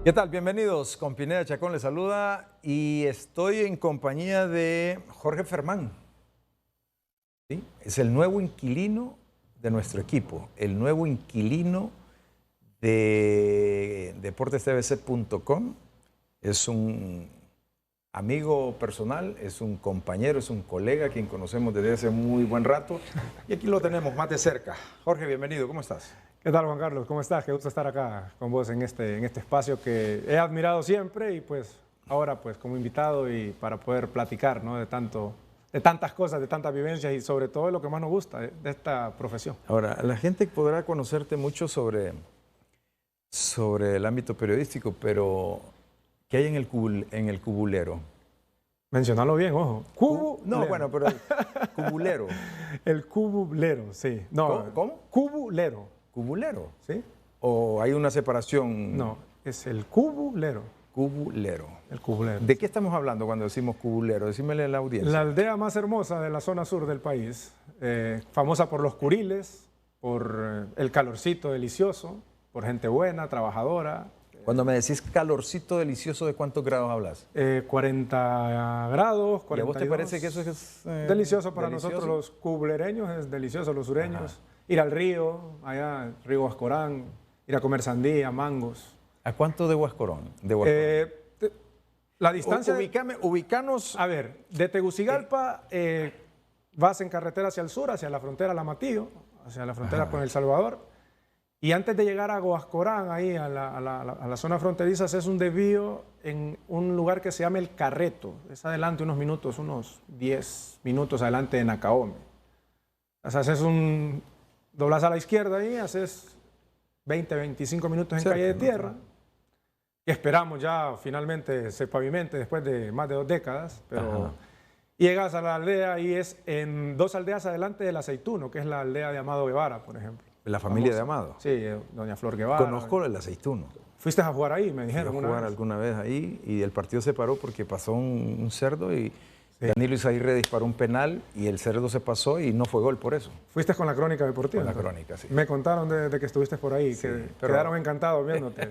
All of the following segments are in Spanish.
¿Qué tal? Bienvenidos. Con Pineda Chacón les saluda y estoy en compañía de Jorge Fermán. ¿Sí? Es el nuevo inquilino de nuestro equipo, el nuevo inquilino de deportestvc.com. Es un amigo personal, es un compañero, es un colega, quien conocemos desde hace muy buen rato. Y aquí lo tenemos más de cerca. Jorge, bienvenido. ¿Cómo estás? ¿Qué tal, Juan Carlos? ¿Cómo estás? Qué gusto estar acá con vos en este espacio que he admirado siempre y pues ahora pues como invitado y para poder platicar, ¿no? de tantas cosas, de tantas vivencias y sobre todo de lo que más nos gusta de esta profesión. Ahora, la gente podrá conocerte mucho sobre el ámbito periodístico, pero ¿qué hay en el cubulero? Mencionalo bien, ojo. No, bueno, pero el cubulero. El cubulero, sí. No, ¿Cómo? Cubulero. ¿Cubulero? ¿Sí? ¿O hay una separación? No, es el cubulero. Cubulero. El cubulero. ¿De qué estamos hablando cuando decimos cubulero? Decímele a la audiencia. La aldea más hermosa de la zona sur del país, famosa por los curiles, por el calorcito delicioso, por gente buena, trabajadora. Cuando me decís calorcito delicioso, ¿de cuántos grados hablas? 40 grados, 42. ¿Y a vos te parece que eso es delicioso para delicioso? nosotros los cubulereños? Es delicioso, los sureños. Ajá. Ir al río, allá, río Huascorán, ir a comer sandía, mangos. ¿A cuánto de Huascorón? La distancia... Ubicanos. A ver, de Tegucigalpa vas en carretera hacia el sur, hacia la frontera Lamatillo, hacia la frontera con El Salvador. Y antes de llegar a Huascorán, ahí a la zona fronteriza, es un desvío en un lugar que se llama El Carreto. Es adelante unos minutos, unos 10 minutos adelante de Nacaome. O sea, doblas a la izquierda ahí, haces 20, 25 minutos en Cerca, calle de ¿no? tierra. Que esperamos ya finalmente se pavimente después de más de 2 décadas. Pero llegas a la aldea y es en 2 aldeas adelante del Aceituno, que es la aldea de Amado Guevara, por ejemplo. La familia famosa. de Amado. Sí, doña Flor Guevara. Conozco el Aceituno. Fuiste a jugar ahí, me Fui dijeron. a una jugar vez. alguna vez ahí y el partido se paró porque pasó un cerdo y Danilo Izaguirre disparó un penal y el cerdo se pasó y no fue gol por eso. Fuiste con la crónica deportiva. Con la entonces. crónica, sí. Me contaron de que estuviste por ahí, Sí, que pero- quedaron encantados viéndote.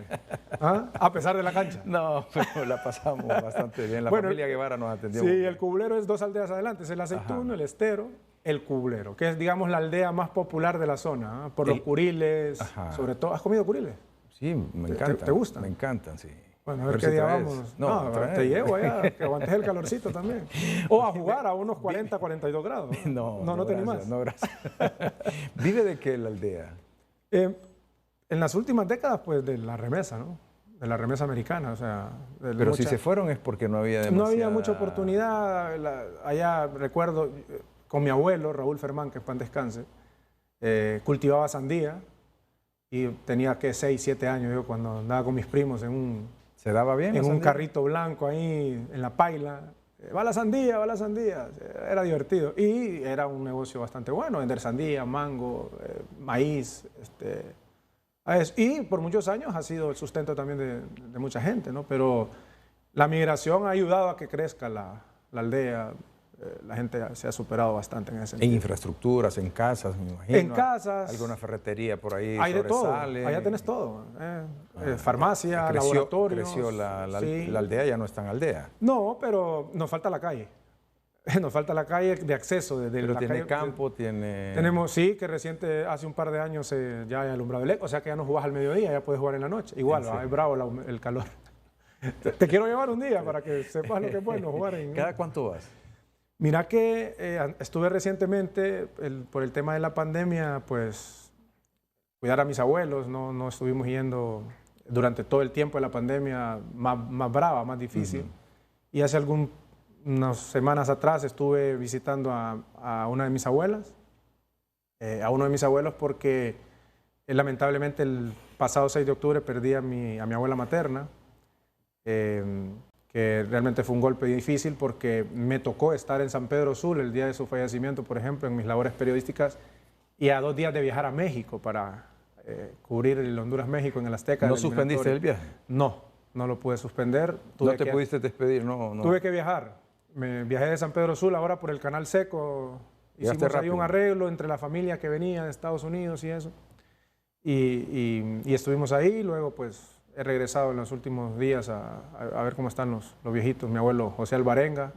¿Ah? A pesar de la cancha. No, pero la pasamos bastante bien. La Bueno, familia Guevara nos atendió. Sí, muy bien. el Cubulero es 2 aldeas adelante. Es el Aceituno, el Estero, el Cubulero, que es, digamos, la aldea más popular de la zona, ¿ah? Por los curiles, sobre todo. ¿Has comido curiles? Sí, me encantan. te gustan? Me encantan, sí. Bueno, a ver si qué día traes. vamos. No, traes. te llevo allá, que aguantes el calorcito también. O a jugar a unos 40, 42 grados. No te gracias, animas. no, gracias. ¿Vive de qué la aldea? En las últimas décadas, pues, de la remesa, ¿no? De la remesa americana, o sea... Pero si se fueron es porque no había demasiada... No había mucha oportunidad. Allá recuerdo, con mi abuelo, Raúl Fermán, que en paz descanse, cultivaba sandía y tenía, que 6, 7 años yo cuando andaba con mis primos en ¿Se daba bien? un la sandía? carrito blanco ahí en la paila. Va la sandía, va la sandía. Era divertido. Y era un negocio bastante bueno, vender sandía, mango, maíz. Y por muchos años ha sido el sustento también de mucha gente, ¿no? Pero la migración ha ayudado a que crezca la aldea. La gente se ha superado bastante en ese sentido. En infraestructuras, en casas, me imagino. En casas. Alguna ferretería por ahí Hay de todo. sobresale. Allá tenés todo. Farmacia, laboratorios. Creció la Sí. aldea, ya no es tan aldea. No, pero nos falta la calle. Nos falta la calle de acceso. Pero la tiene calle, campo, tiene... Tenemos, sí, que reciente, hace un par de años ya hay alumbrado eléctrico, o sea que ya no jugás al mediodía, ya puedes jugar en la noche. Igual, Sí. es bravo el calor. Te quiero llevar un día para que sepas lo que es bueno jugar en... ¿Cada cuánto vas? Mira que estuve recientemente, por el tema de la pandemia, pues cuidar a mis abuelos, no estuvimos yendo durante todo el tiempo de la pandemia más brava, más difícil. Y hace unas semanas atrás estuve visitando a una de mis abuelas, a uno de mis abuelos porque lamentablemente el pasado 6 de octubre perdí a mi abuela materna. Que realmente fue un golpe difícil porque me tocó estar en San Pedro Sula el día de su fallecimiento, por ejemplo, en mis labores periodísticas, y a 2 días de viajar a México para cubrir el Honduras-México en el Azteca. ¿No suspendiste el viaje? No lo pude suspender. ¿No te pudiste despedir? No. Tuve que viajar. Me viajé de San Pedro Sula ahora por el Canal Seco. Llegaste Hicimos ahí rápido. un arreglo entre la familia que venía de Estados Unidos y eso. Y estuvimos ahí, luego pues He regresado en los últimos días a ver cómo están los viejitos. Mi abuelo José Alvarenga,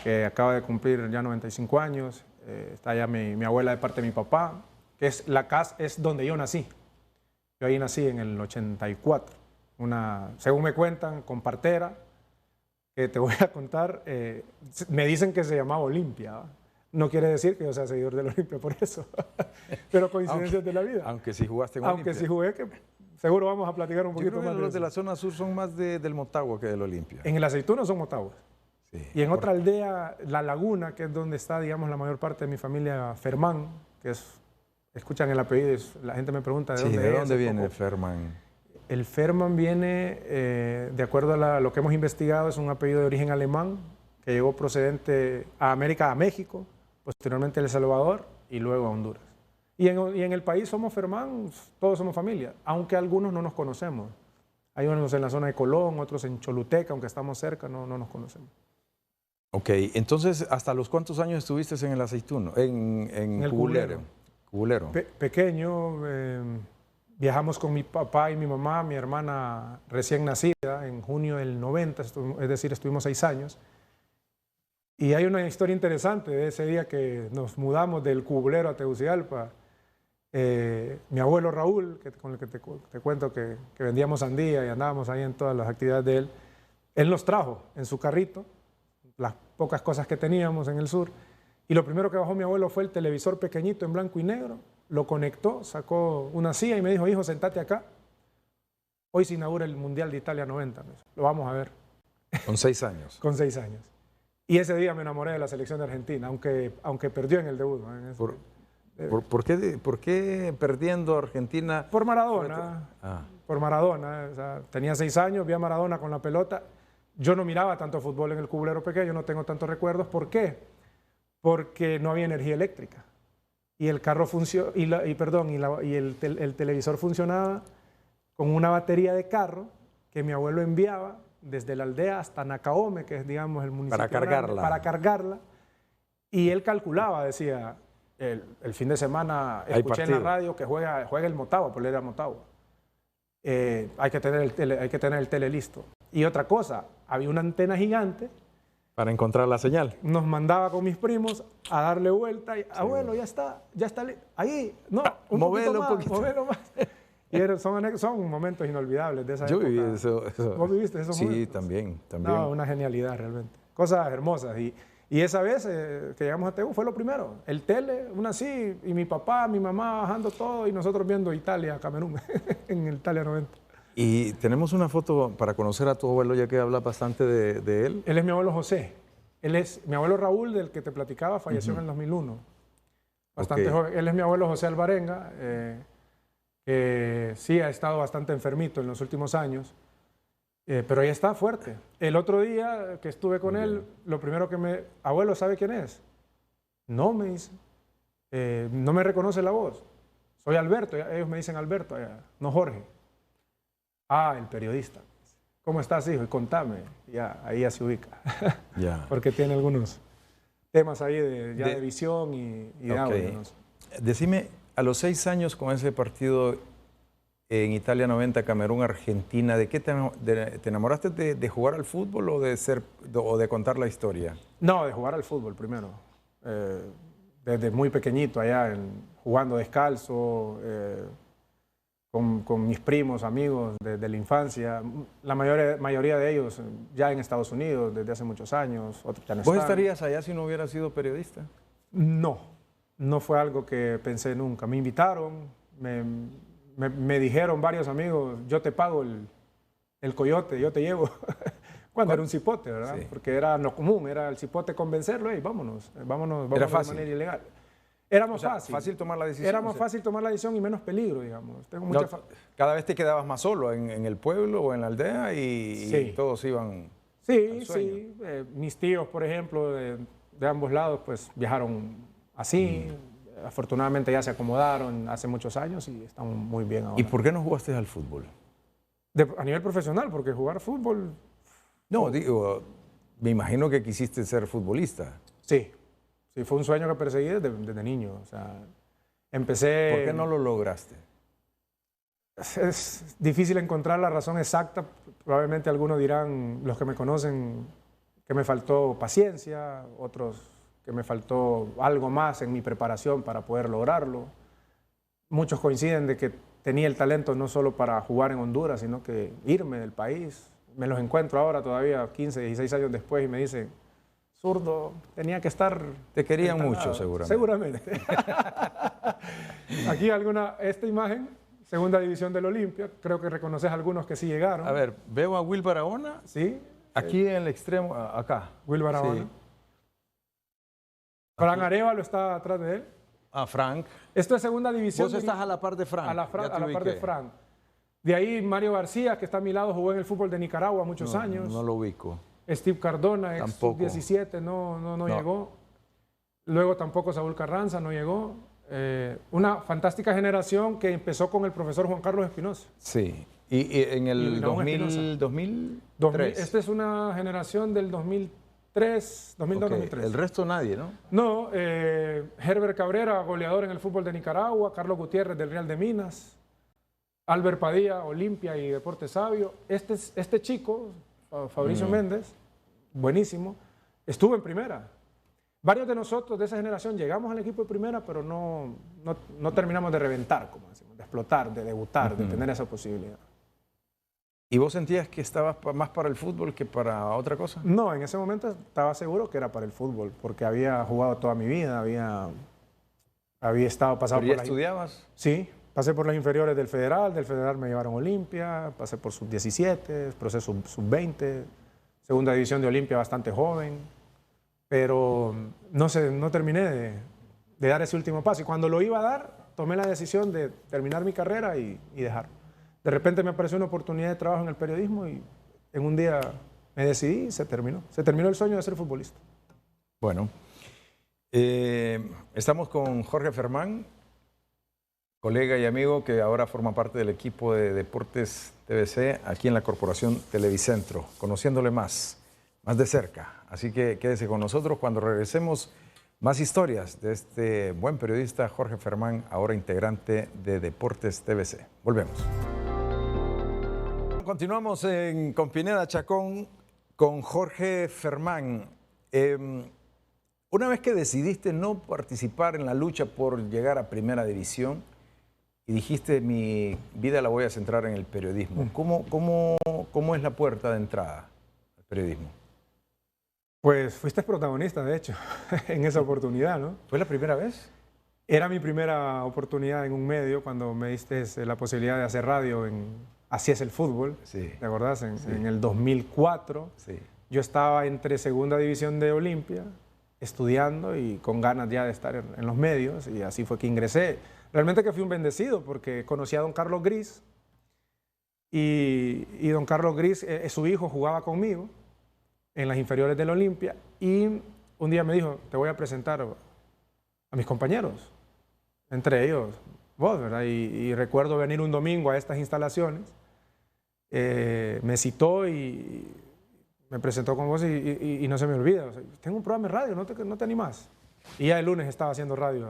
que acaba de cumplir ya 95 años. Está allá mi abuela de parte de mi papá, que es la casa, es donde yo nací. Yo ahí nací en el 84. Según me cuentan, con partera, que te voy a contar, me dicen que se llamaba Olimpia, ¿va? No quiere decir que yo sea seguidor del Olimpia por eso, pero coincidencias de la vida. Aunque si jugaste en Aunque Olimpia. si jugué, que seguro vamos a platicar un poquito Yo creo más que de los de eso. la zona sur son más del Motagua que del Olimpia. En el Aceituno son Motaguas. Sí. Y en otra aldea, La Laguna, que es donde está, digamos, la mayor parte de mi familia, Fermán, que es, escuchan el apellido, la gente me pregunta de Sí, dónde ¿de es. dónde viene Poco. Ferman? El Ferman viene, de acuerdo a lo que hemos investigado, es un apellido de origen alemán que llegó procedente a América, a México, posteriormente a El Salvador y luego a Honduras. Y en el país somos Fermán, todos somos familia, aunque algunos no nos conocemos. Hay unos en la zona de Colón, otros en Choluteca, aunque estamos cerca, no nos conocemos. Ok, entonces, ¿hasta los cuántos años estuviste en el Aceituno? En el Cubulero. Cubulero. Pequeño, viajamos con mi papá y mi mamá, mi hermana recién nacida, en junio del 90, es decir, estuvimos 6 años. Y hay una historia interesante de ese día que nos mudamos del Cubulero a Tegucigalpa. Mi abuelo Raúl, con el que te cuento que vendíamos sandía y andábamos ahí en todas las actividades de él nos trajo en su carrito las pocas cosas que teníamos en el sur. Y lo primero que bajó mi abuelo fue el televisor pequeñito en blanco y negro, lo conectó, sacó una silla y me dijo, hijo, sentate acá. Hoy se inaugura el Mundial de Italia 90, lo vamos a ver. Con 6 años. Con 6 años. Y ese día me enamoré de la selección de Argentina, aunque perdió en el debut, ¿no? ¿Por qué perdiendo Argentina? Por Maradona. Por Maradona. O sea, tenía 6 años, vi a Maradona con la pelota. Yo no miraba tanto fútbol en el Cubulero pequeño, no tengo tantos recuerdos. ¿Por qué? Porque no había energía eléctrica. Y el carro el televisor funcionaba con una batería de carro que mi abuelo enviaba desde la aldea hasta Nacaome, que es, digamos, el municipio para cargarla. grande, para cargarla. Y él calculaba, decía, el fin de semana escuché en la radio que juega el Motagua, porque él era Motagua. Hay que tener el tele listo. Y otra cosa, había una antena gigante. Para encontrar la señal. Nos mandaba con mis primos a darle vuelta. Y, abuelo, ya está ahí. No, Móvelo un poquito. Móvelo más. Y son momentos inolvidables de esa época. Yo viví eso. ¿Vos viviste esos momentos? Sí, también. No, una genialidad realmente. Cosas hermosas. Y esa vez que llegamos a Tegu fue lo primero. El tele, así, y mi papá, mi mamá bajando todo y nosotros viendo Italia, Camerún, en el Italia 90. Y tenemos una foto para conocer a tu abuelo, ya que habla bastante de él. Él es mi abuelo José. Él es mi abuelo Raúl, del que te platicaba, falleció en el 2001. Bastante joven. Él es mi abuelo José Alvarenga, que sí ha estado bastante enfermito en los últimos años, pero ahí está fuerte. El otro día que estuve con él, lo primero que abuelo, ¿sabe quién es? No, me dice. No me reconoce la voz. Soy Alberto, ellos me dicen Alberto, no Jorge. Ah, el periodista. ¿Cómo estás, hijo? Y contame. Ya, ahí ya se ubica. Ya. Porque tiene algunos temas ahí de visión y de audio. ¿No? Decime, a los 6 años con ese partido en Italia 90, Camerún, Argentina, ¿de qué te enamoraste de jugar al fútbol o de contar la historia? No, de jugar al fútbol primero. Desde muy pequeñito allá, jugando descalzo, con mis primos, amigos de la infancia, la mayoría de ellos ya en Estados Unidos desde hace muchos años, otros ya no ¿Vos están. estarías allá si no hubieras sido periodista? No fue algo que pensé nunca. Me invitaron, me dijeron varios amigos, yo te pago el coyote, yo te llevo. Cuando era un cipote, ¿verdad? Sí. Porque era lo común, era el cipote convencerlo y vámonos era fácil. De manera ilegal. Era más fácil tomar la decisión. Era más fácil tomar la decisión y menos peligro, digamos. Cada vez te quedabas más solo en el pueblo o en la aldea y todos iban. Sí. Mis tíos, por ejemplo, de ambos lados, pues viajaron así. Afortunadamente ya se acomodaron hace muchos años y están muy bien ahora. ¿Y por qué no jugaste al fútbol? A nivel profesional, porque jugar fútbol... No, digo, me imagino que quisiste ser futbolista. Sí, fue un sueño que perseguí desde niño. O sea, empecé... ¿Por qué no lo lograste? es difícil encontrar la razón exacta. Probablemente algunos dirán, los que me conocen, que me faltó paciencia, otros que me faltó algo más en mi preparación para poder lograrlo. Muchos coinciden de que tenía el talento no solo para jugar en Honduras, sino que irme del país. Me los encuentro ahora todavía 15, 16 años después y me dicen, zurdo, tenía que estar... Te querían mucho, seguramente. Seguramente. Aquí esta imagen, segunda división del Olimpia, creo que reconoces a algunos que sí llegaron. A ver, veo a Will Barahona. Sí. Aquí en el extremo, acá. Will Barahona. Sí. Fran Arevalo está atrás de él. Ah, Frank. Esto es segunda división. Vos estás a la par de Frank. A la par de Frank. De ahí Mario García, que está a mi lado, jugó en el fútbol de Nicaragua muchos años. No lo ubico. Steve Cardona, ex sub-17, no llegó. Luego tampoco Saúl Carranza no llegó. Una fantástica generación que empezó con el profesor Juan Carlos Espinosa. Sí. Y en el 2003. Esta es una generación del 2003, 2002-2003. El resto nadie, ¿no? No, Herbert Cabrera, goleador en el fútbol de Nicaragua, Carlos Gutiérrez del Real de Minas, Albert Padilla, Olimpia y Deportes Sabio. Este chico, Fabricio Méndez, buenísimo, estuvo en primera. Varios de nosotros de esa generación llegamos al equipo de primera, pero no terminamos de reventar, como decimos, de explotar, de debutar, de tener esa posibilidad. ¿Y vos sentías que estabas más para el fútbol que para otra cosa? No, en ese momento estaba seguro que era para el fútbol, porque había jugado toda mi vida, había estado pasado por... ¿Pero ya estudiabas? Sí, pasé por las inferiores del Federal me llevaron a Olimpia, pasé por sub-17, proceso sub-20, segunda división de Olimpia bastante joven, pero no terminé de dar ese último paso. Y cuando lo iba a dar, tomé la decisión de terminar mi carrera y dejar. De repente me apareció una oportunidad de trabajo en el periodismo y en un día me decidí y se terminó. Se terminó el sueño de ser futbolista. Bueno, estamos con Jorge Fermán, colega y amigo que ahora forma parte del equipo de Deportes TVC aquí en la Corporación Televicentro, conociéndole más de cerca. Así que quédese con nosotros cuando regresemos. Más historias de este buen periodista Jorge Fermán, ahora integrante de Deportes TVC. Volvemos. Continuamos con Pineda Chacón con Jorge Fermán. Una vez que decidiste no participar en la lucha por llegar a Primera División y dijiste mi vida la voy a centrar en el periodismo, ¿cómo es la puerta de entrada al periodismo? Pues fuiste protagonista, de hecho, en esa oportunidad, ¿no? ¿Fue la primera vez? Era mi primera oportunidad en un medio cuando me diste la posibilidad de hacer radio en Así es el fútbol, sí. ¿Te acordás? En el 2004. Sí. Yo estaba entre segunda división de Olimpia, estudiando y con ganas ya de estar en los medios, y así fue que ingresé. Realmente que fui un bendecido porque conocí a don Carlos Gris y don Carlos Gris, su hijo, jugaba conmigo en las inferiores del Olimpia y un día me dijo, te voy a presentar a mis compañeros, entre ellos vos, ¿verdad? Y recuerdo venir un domingo a estas instalaciones, me citó y me presentó con vos y no se me olvida, o sea, tengo un programa de radio, ¿no te animás? Y ya el lunes estaba haciendo radio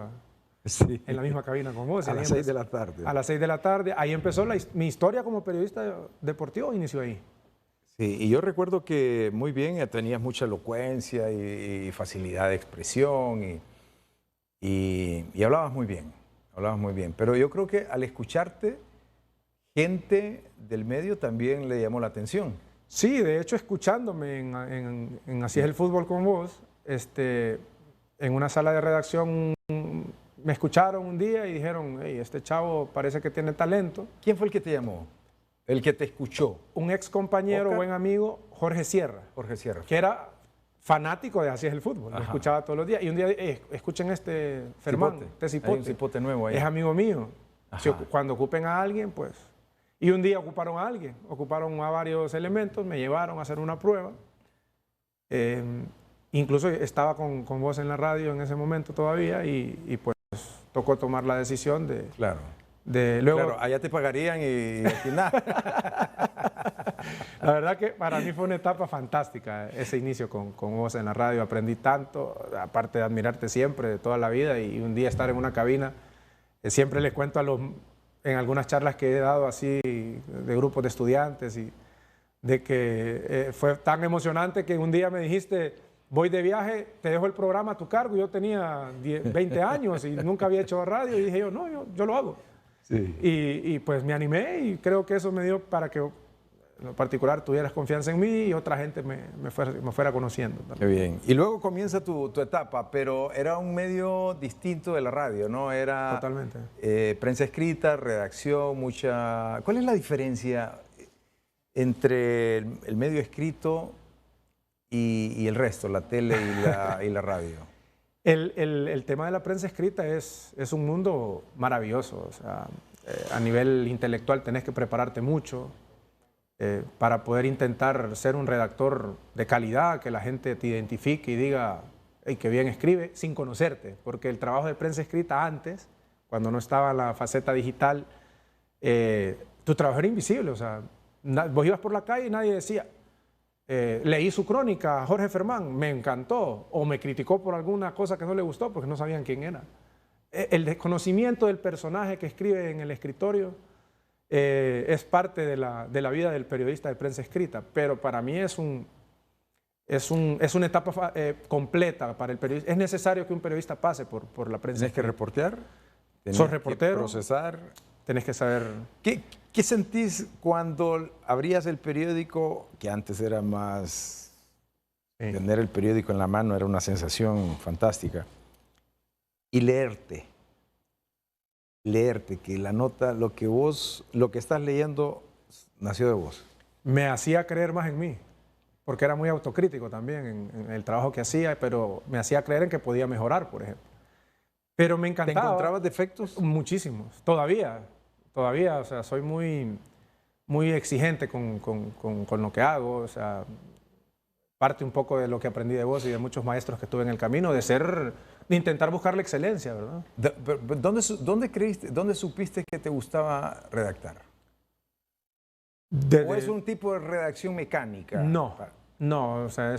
sí. en la misma cabina con vos. A las 6 de la tarde. A las 6 de la tarde, ahí empezó mi historia como periodista deportivo, inició ahí. Sí, y yo recuerdo que muy bien, tenías mucha elocuencia y facilidad de expresión y hablabas muy bien, pero yo creo que al escucharte, gente del medio también le llamó la atención. Sí, de hecho, escuchándome en Así es el fútbol con vos, en una sala de redacción me escucharon un día y dijeron, hey, este chavo parece que tiene talento. ¿Quién fue el que te llamó? El que te escuchó. Un ex compañero, buen amigo, Jorge Sierra. Jorge Sierra. Que era fanático de Así es el fútbol. Lo escuchaba todos los días. Y un día, escuchen Fermán, Cipote. Hay un cipote nuevo ahí. Es amigo mío. Si cuando ocupen a alguien, pues... Y un día ocuparon a alguien, ocuparon a varios elementos, me llevaron a hacer una prueba. Incluso estaba con vos en la radio en ese momento todavía y pues tocó tomar la decisión de... Claro. Luego, claro, allá te pagarían y aquí nada. La verdad que para mí fue una etapa fantástica ese inicio con vos en la radio. Aprendí tanto, aparte de admirarte siempre, de toda la vida, y un día estar en una cabina. Siempre les cuento en algunas charlas que he dado así de grupos de estudiantes y de que fue tan emocionante que un día me dijiste, voy de viaje, te dejo el programa a tu cargo. Yo tenía 20 años y nunca había hecho radio y dije yo, no, yo lo hago. Sí. Y pues me animé y creo que eso me dio para que en lo particular tuvieras confianza en mí y otra gente me fuera conociendo también. Qué bien. Y luego comienza tu etapa, pero era un medio distinto de la radio, ¿no? Era totalmente. Prensa escrita, redacción, mucha... ¿Cuál es la diferencia entre el medio escrito y el resto, la tele y la radio? El tema de la prensa escrita es un mundo maravilloso. O sea, a nivel intelectual tenés que prepararte mucho para poder intentar ser un redactor de calidad, que la gente te identifique y diga, hey, qué bien escribe, sin conocerte. Porque el trabajo de prensa escrita antes, cuando no estaba la faceta digital, tu trabajo era invisible. O sea, vos ibas por la calle y nadie decía, leí su crónica, Jorge Fermán, me encantó, o me criticó por alguna cosa que no le gustó porque no sabían quién era. El desconocimiento del personaje que escribe en el escritorio es parte de la vida del periodista de prensa escrita, pero para mí es una etapa completa para el periodista. Es necesario que un periodista pase por la prensa. ¿Tienes que reportear? ¿Sos reportero? Que procesar. Tenés que saber... ¿Qué sentís cuando abrías el periódico, que antes era más... Sí. Tener el periódico en la mano era una sensación fantástica, y leerte, que la nota, lo que estás leyendo nació de vos? Me hacía creer más en mí, porque era muy autocrítico también en el trabajo que hacía, pero me hacía creer en que podía mejorar, por ejemplo. Pero me encantaba. ¿Te encontrabas defectos? Muchísimos, todavía, o sea, soy muy exigente con lo que hago, o sea, parte un poco de lo que aprendí de vos y de muchos maestros que tuve en el camino, de intentar buscar la excelencia, ¿verdad? ¿Dónde supiste que te gustaba redactar? ¿O es un tipo de redacción mecánica? No, o sea,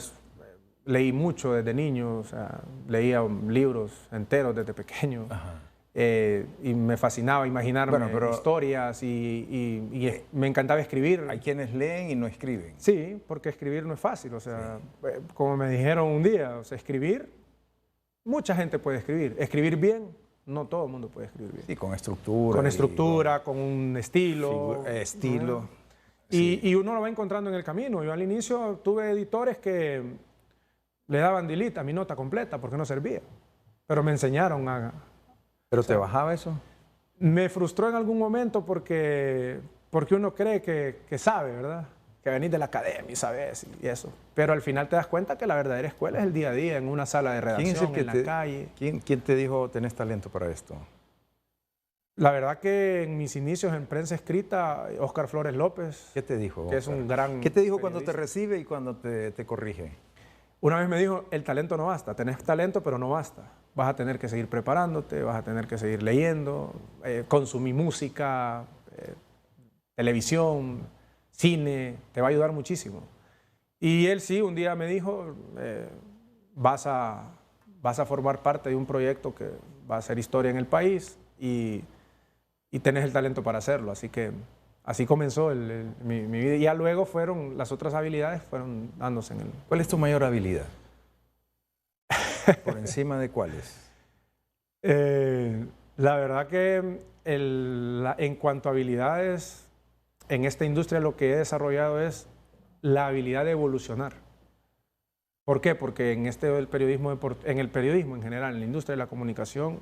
leí mucho desde niño, o sea, leía libros enteros desde pequeño. Ajá. Y me fascinaba imaginarme historias y me encantaba escribir. Hay quienes leen y no escriben. Sí, porque escribir no es fácil. O sea, sí. Como me dijeron un día, o sea, escribir, mucha gente puede escribir. Escribir bien, no todo el mundo puede escribir bien. Sí, con estructura. Con estructura, con un estilo. Estilo. Sí. Y uno lo va encontrando en el camino. Yo al inicio tuve editores que le daban delete a mi nota completa porque no servía. Pero me enseñaron a... ¿Pero te bajaba eso? Me frustró en algún momento porque uno cree que sabe, ¿verdad? Que venís de la academia y sabes y eso. Pero al final te das cuenta que la verdadera escuela es el día a día, en una sala de redacción, en la calle. ¿Quién te dijo, tenés talento para esto? La verdad que en mis inicios en prensa escrita, Óscar Flores López. ¿Qué te dijo? Que es un gran ¿Qué te dijo cuando te recibe y cuando te corrige? Una vez me dijo, el talento no basta, tenés talento pero no basta. Vas a tener que seguir preparándote, vas a tener que seguir leyendo, consumir música, televisión, cine, te va a ayudar muchísimo. Y él sí, un día me dijo, vas a formar parte de un proyecto que va a hacer historia en el país y tenés el talento para hacerlo. Así que así comenzó mi vida. Y ya luego las otras habilidades fueron dándose en el... ¿Cuál es tu mayor habilidad? ¿Por encima de cuáles? La verdad que en cuanto a habilidades, en esta industria lo que he desarrollado es la habilidad de evolucionar. ¿Por qué? Porque en el periodismo en general, en la industria de la comunicación,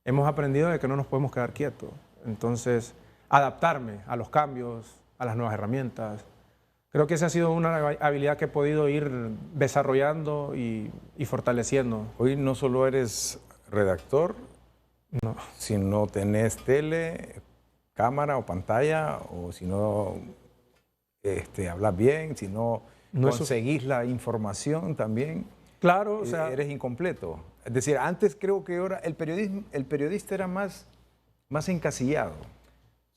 hemos aprendido de que no nos podemos quedar quietos. Entonces, adaptarme a los cambios, a las nuevas herramientas. Creo que esa ha sido una habilidad que he podido ir desarrollando y fortaleciendo. Hoy no solo eres redactor, no, sino tenés tele, cámara o pantalla, o si no hablas bien, si no conseguís la información también. Claro, o sea, eres incompleto. Es decir, antes creo que ahora el periodista era más encasillado.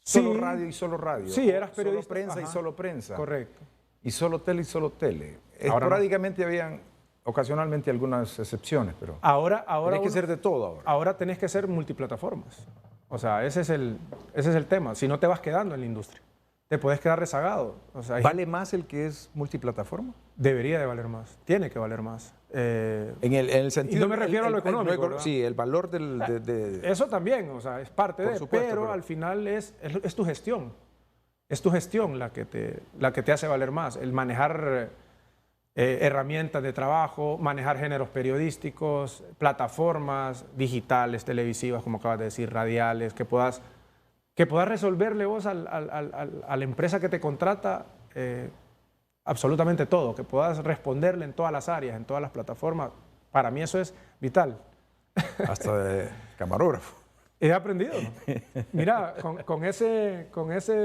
Solo radio y solo radio. Sí, eras periodista. Solo prensa y solo prensa. Correcto. Y solo tele y solo tele. Esporádicamente habían ocasionalmente algunas excepciones, pero ahora tenés que ser de todo ahora. Ahora tenés que ser multiplataformas. O sea, ese es el tema. Si no te vas quedando en la industria, te puedes quedar rezagado. O sea, ¿Vale más el que es multiplataforma? Debería de valer más, tiene que valer más. En el sentido... Y no me refiero a lo económico. Sí, el valor Eso también, o sea, es parte de, pero al final es tu gestión. Es tu gestión la que te hace valer más. El manejar herramientas de trabajo, manejar géneros periodísticos, plataformas digitales, televisivas, como acabas de decir, radiales, que puedas resolverle vos a la empresa que te contrata absolutamente todo, que puedas responderle en todas las áreas, en todas las plataformas. Para mí eso es vital. Hasta de camarógrafo. He aprendido. Mira, con ese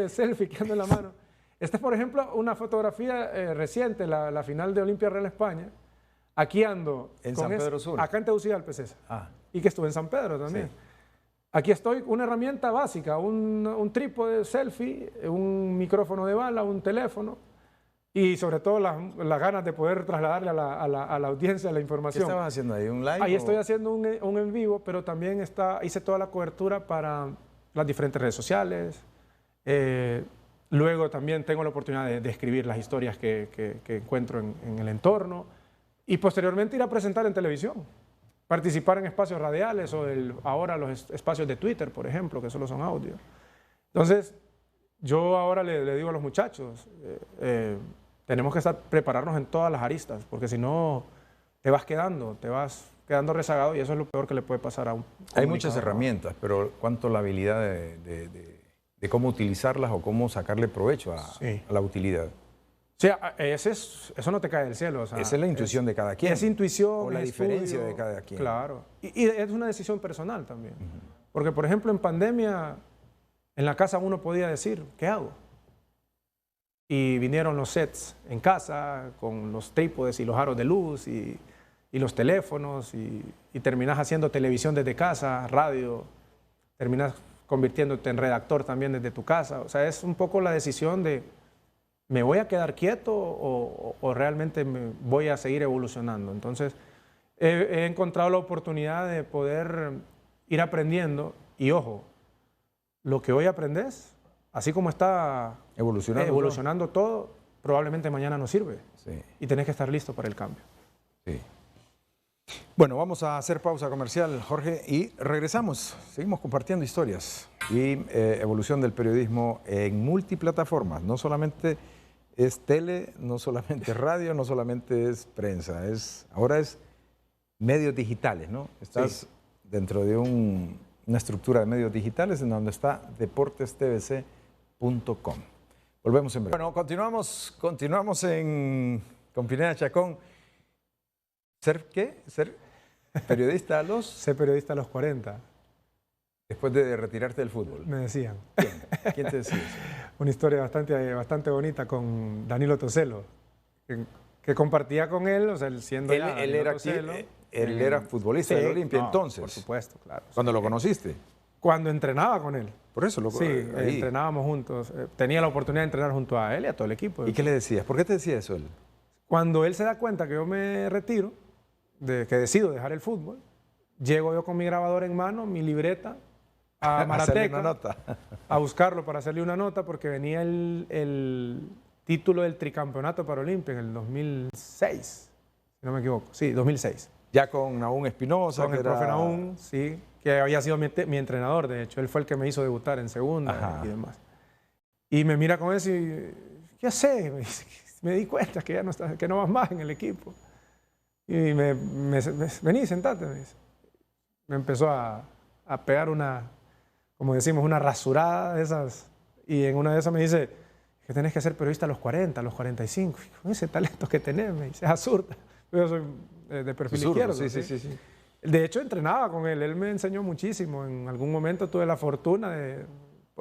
selfie que ando en la mano. Esta es, por ejemplo, una fotografía reciente, la final de Olimpia Real España. Aquí ando. En San Pedro Sur. Acá en Tegucigalpa, César. Ah. Y que estuve en San Pedro también. Sí. Aquí estoy, una herramienta básica, un trípode de selfie, un micrófono de bala, un teléfono y sobre todo las ganas de poder trasladarle a la audiencia la información. ¿Qué estabas haciendo ahí? ¿Un live? Ahí estoy haciendo un en vivo, pero también hice toda la cobertura para las diferentes redes sociales. Luego también tengo la oportunidad de escribir las historias que encuentro en el entorno y posteriormente ir a presentar en televisión. Participar en espacios radiales o ahora los espacios de Twitter, por ejemplo, que solo son audio. Entonces, yo ahora le digo a los muchachos, tenemos que prepararnos en todas las aristas, porque si no, te vas quedando rezagado y eso es lo peor que le puede pasar a un comunicador. Hay muchas herramientas, pero ¿cuánto la habilidad de cómo utilizarlas o cómo sacarle provecho a la utilidad? O sea, eso no te cae del cielo. O sea, esa es la intuición de cada quien. Es intuición, o la diferencia de cada quien. Claro. Y es una decisión personal también. Porque, por ejemplo, en pandemia, en la casa uno podía decir, ¿qué hago? Y vinieron los sets en casa, con los trípodes y los aros de luz y los teléfonos, y terminás haciendo televisión desde casa, radio, terminás convirtiéndote en redactor también desde tu casa. O sea, es un poco la decisión de... ¿Me voy a quedar quieto o realmente voy a seguir evolucionando? Entonces, he encontrado la oportunidad de poder ir aprendiendo. Y ojo, lo que hoy aprendes, así como está evolucionando todo, probablemente mañana no sirve. Sí. Y tenés que estar listo para el cambio. Sí. Bueno, vamos a hacer pausa comercial, Jorge, y regresamos. Seguimos compartiendo historias y evolución del periodismo en multiplataformas. No solamente es tele, no solamente es radio, no solamente es prensa. Ahora es medios digitales, ¿no? Estás dentro de una estructura de medios digitales en donde está deportestvc.com. Volvemos en breve. Bueno, continuamos con Pineda Chacón. ¿Ser qué? ¿Ser periodista a los...? Ser periodista a los 40. Después de retirarte del fútbol. Me decían. ¿Quién te decía eso? Una historia bastante bonita con Danilo Toselo, que compartía con él, o sea, él siendo él era futbolista del Olimpia entonces. Por supuesto, claro. ¿Cuándo lo conociste? Cuando entrenaba con él. Por eso lo Sí, entrenábamos juntos. Tenía la oportunidad de entrenar junto a él y a todo el equipo. ¿Y qué le decías? ¿Por qué te decía eso él? Cuando él se da cuenta que yo me retiro, que decido dejar el fútbol, llego yo con mi grabador en mano, mi libreta, a Marateca, a buscarlo para hacerle una nota, porque venía el título del tricampeonato para Olimpia en el 2006, si no me equivoco. Sí, 2006. Ya con Nahum Espinosa. Con el profe Nahum, sí, que había sido mi entrenador, de hecho. Él fue el que me hizo debutar en segunda y demás. Y me mira con eso y, ¿qué haces? Me dice, me di cuenta que ya no vas más en el equipo. Y vení, sentate, me dice. Me empezó a pegar como decimos, una rasurada de esas. Y en una de esas me dice que tenés que ser periodista a los 40, a los 45. Y con ese talento que tenés, me dice, es absurdo. Yo soy de perfil izquierdo. Sí. De hecho, entrenaba con él. Él me enseñó muchísimo. En algún momento tuve la fortuna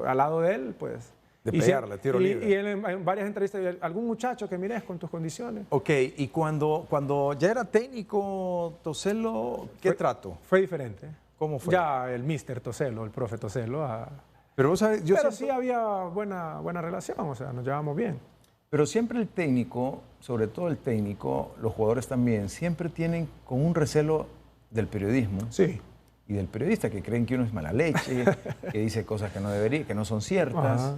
al lado de él, pues... De pegarle, tiro libre. Y él en varias entrevistas, algún muchacho que mires con tus condiciones. Ok, y cuando ya era técnico Toselo, ¿qué trato? Fue diferente. ¿Cómo fue? Ya el mister Toselo, el profe Toselo. Pero vos sabés, sí había buena relación, o sea, nos llevábamos bien. Pero siempre el técnico, sobre todo el técnico, los jugadores también, siempre tienen con un recelo del periodismo. Sí. y del periodista, que creen que uno es mala leche, que dice cosas que no debería, que no son ciertas, Ajá.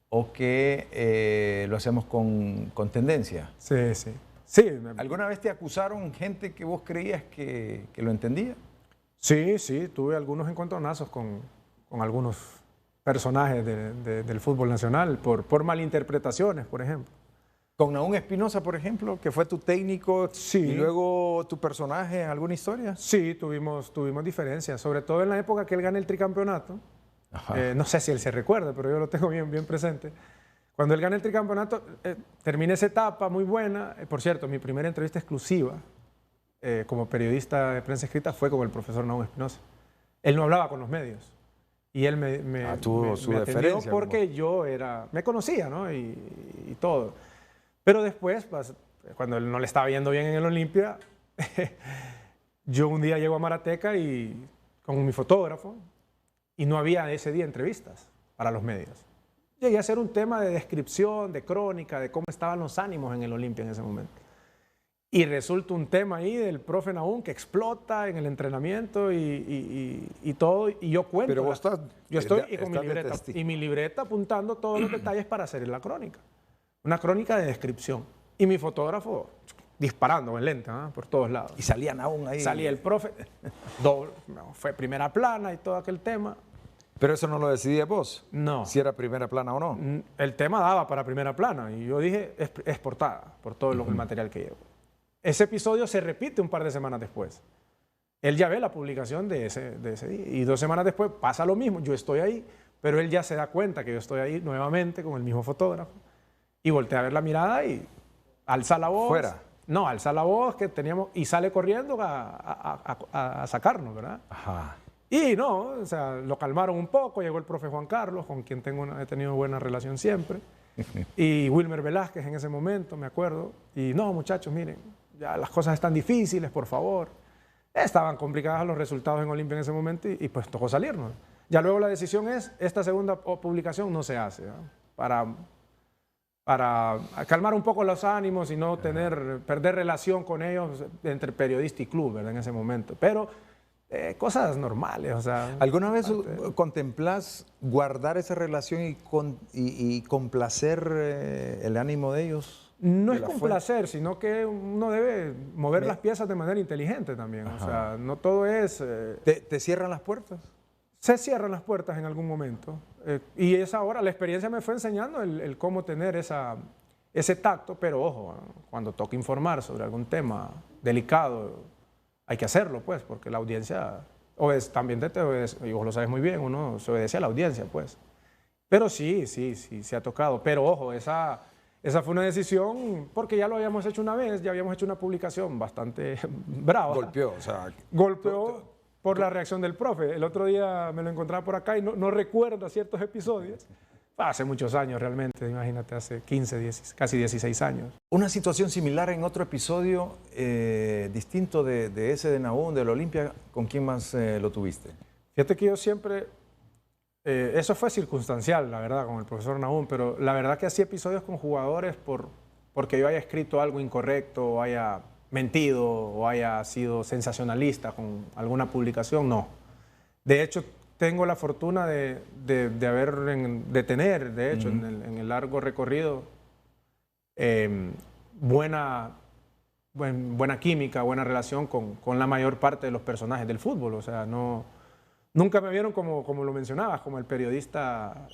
o que lo hacemos con tendencia. Sí, sí. Sí, ¿Alguna vez te acusaron gente que vos creías que lo entendía? sí, sí, tuve algunos encontronazos con algunos personajes del fútbol nacional por malinterpretaciones, por ejemplo. Con Nahum Espinosa, por ejemplo, que fue tu técnico Sí. y luego tu personaje en alguna historia. Sí, tuvimos diferencias, sobre todo en la época que él gana el tricampeonato. No sé si él se recuerda, pero yo lo tengo bien presente. Cuando él gana el tricampeonato, termina esa etapa muy buena. Por cierto, mi primera entrevista exclusiva como periodista de prensa escrita fue con el profesor Nahum Espinosa. Él no hablaba con los medios. Y él me tuvo su atendió deferencia, porque yo me conocía, ¿no? Y todo. Pero después, pues, cuando él no le estaba yendo bien en el Olimpia, yo un día llego a Marateca con mi fotógrafo y no había ese día entrevistas para los medios. Llegué a hacer un tema de descripción, de crónica, de cómo estaban los ánimos en el Olimpia en ese momento. Y resulta un tema ahí del profe Nahum que explota en el entrenamiento y todo, y yo cuento. Pero vos yo estoy estás con mi de libreta, testigo. y mi libreta apuntando todos los detalles para hacer la crónica. Una crónica de descripción. Y mi fotógrafo disparando en lente, ¿no? Por todos lados. Y salía Nahum ahí. Salía el profe, fue primera plana y todo aquel tema. Pero eso no lo decidías vos. No. Si era primera plana o no. El tema daba para primera plana y yo dije, es portada, por todo el material que llevo. Ese episodio se repite un par de semanas después. Él ya ve la publicación de ese día y 2 semanas después pasa lo mismo. Yo estoy ahí, pero él ya se da cuenta que yo estoy ahí nuevamente con el mismo fotógrafo y voltea a ver la mirada y alza la voz. ¿Fuera? No, alza la voz que teníamos y sale corriendo a sacarnos, ¿verdad? Ajá. Y no, o sea, lo calmaron un poco, llegó el profe Juan Carlos, con quien he tenido buena relación siempre, y Wilmer Velázquez en ese momento, me acuerdo, y no, muchachos, miren, ya las cosas están difíciles, por favor. Estaban complicadas los resultados en Olimpia en ese momento y pues tocó salirnos. Ya luego la decisión es, esta segunda publicación no se hace, ¿no? Para calmar un poco los ánimos y no perder relación con ellos entre periodista y club, ¿verdad? En ese momento. Pero cosas normales, o sea. ¿Alguna vez contemplás guardar esa relación y complacer el ánimo de ellos? No es complacer, sino que uno debe mover las piezas de manera inteligente también. Ajá. O sea, no todo es... ¿Te cierran las puertas? Se cierran las puertas en algún momento. Y es ahora, la experiencia me fue enseñando el cómo tener ese tacto, pero ojo, cuando toca informar sobre algún tema delicado, hay que hacerlo, pues, porque la audiencia también te obedece, y vos lo sabes muy bien, uno se obedece a la audiencia, pues. Pero sí, se ha tocado. Pero ojo, esa fue una decisión, porque ya lo habíamos hecho una vez, ya habíamos hecho una publicación bastante brava. Golpeó, o sea... Golpeó por la reacción del profe. El otro día me lo encontraba por acá y no recuerdo ciertos episodios. Hace muchos años realmente, imagínate, hace 15, casi 16 años. Una situación similar en otro episodio distinto de ese de Nahum, del Olimpia, ¿con quién más lo tuviste? Fíjate que yo siempre, eso fue circunstancial, la verdad, con el profesor Nahum, pero la verdad que hacía episodios con jugadores porque yo haya escrito algo incorrecto, o haya mentido, o haya sido sensacionalista con alguna publicación, no. De hecho, tengo la fortuna de tener, de hecho, en el largo recorrido, buena química, buena relación con la mayor parte de los personajes del fútbol. O sea, nunca me vieron como lo mencionabas, como el periodista